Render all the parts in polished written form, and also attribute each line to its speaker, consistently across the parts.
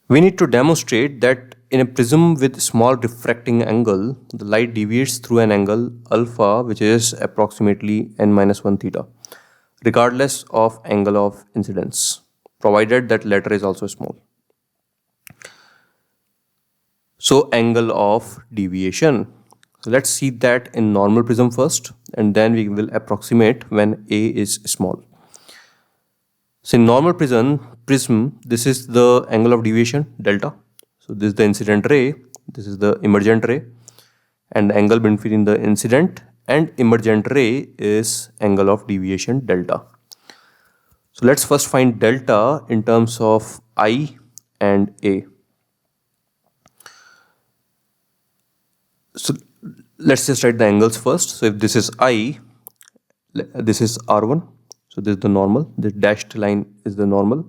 Speaker 1: We need to demonstrate that in a prism with small refracting angle, the light deviates through an angle alpha, which is approximately n minus 1 theta, regardless of angle of incidence, provided that latter is also small. So angle of deviation. So let's see that in normal prism first, and then we will approximate when A is small. So in normal prism, this is the angle of deviation, delta. So this is the incident ray, this is the emergent ray, and the angle between the incident and emergent ray is angle of deviation, delta. So let's first find delta in terms of I and A. So let's just write the angles first. So if this is I, this is R1. So this is the normal. This dashed line is the normal.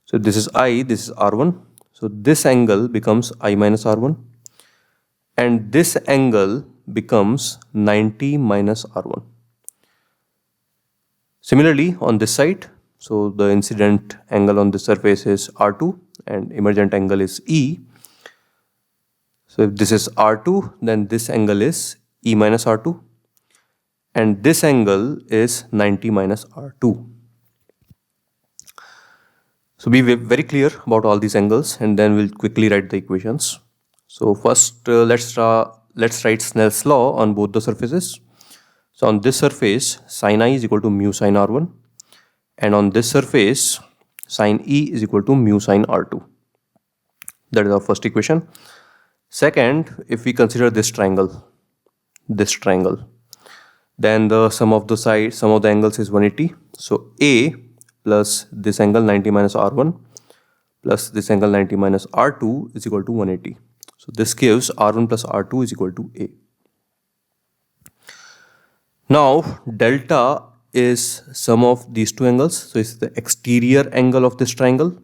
Speaker 1: So this is I, this is R1. So this angle becomes I minus R1. And this angle becomes 90 minus R1. Similarly, on this side, so the incident angle on the surface is R2 and emergent angle is E. So if this is R2, then this angle is E minus R2. And this angle is 90 minus R2. So be very clear about all these angles, and then we'll quickly write the equations. So first let's write Snell's law on both the surfaces. So on this surface, sin I is equal to mu sin R1, and on this surface, sin E is equal to mu sin R2. That is our first equation. Second, if we consider this triangle, then the sum of the angles is 180. So A plus this angle 90 minus R1 plus this angle 90 minus R2 is equal to 180. So this gives R1 plus R2 is equal to A. Now delta is sum of these two angles. So it's the exterior angle of this triangle.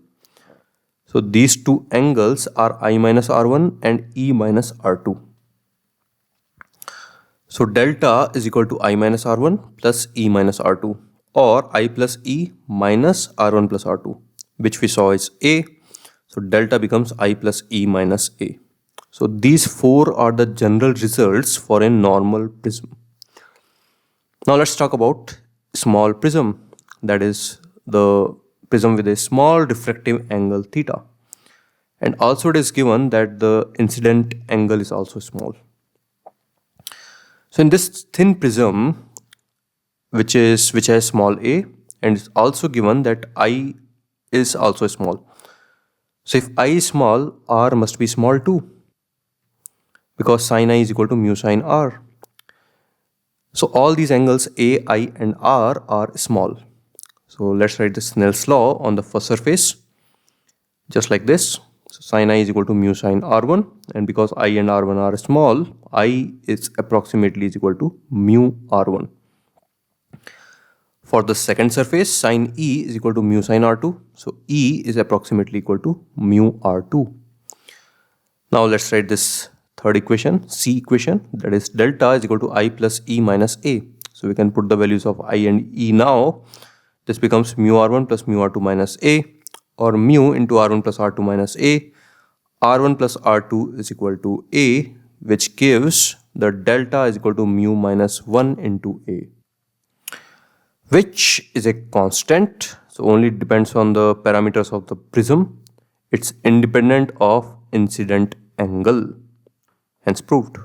Speaker 1: So these two angles are I minus R1 and E minus R2. So delta is equal to I minus R1 plus E minus R2, or I plus E minus R1 plus R2, which we saw is A. So delta becomes I plus E minus A. So these four are the general results for a normal prism. Now let's talk about small prism, that is the prism with a small refractive angle theta. And also it is given that the incident angle is also small. So in this thin prism, which has small a, and it's also given that I is also small. So if I is small, R must be small too, because sin I is equal to mu sin R. So all these angles A, I and R are small. So let's write the Snell's law on the first surface, just like this. So sin I is equal to mu sin R1, and because I and R1 are small, I is approximately equal to mu R1. For the second surface, sin E is equal to mu sin R2. So E is approximately equal to mu R2. Now let's write this third equation, C equation, that is delta is equal to I plus E minus A. So we can put the values of I and E now. This becomes mu R1 plus mu R2 minus A, or mu into R1 plus R2 minus A. R1 plus R2 is equal to A, which gives the delta is equal to mu minus 1 into A, which is a constant. So only depends on the parameters of the prism. It's independent of incident angle. Hence proved.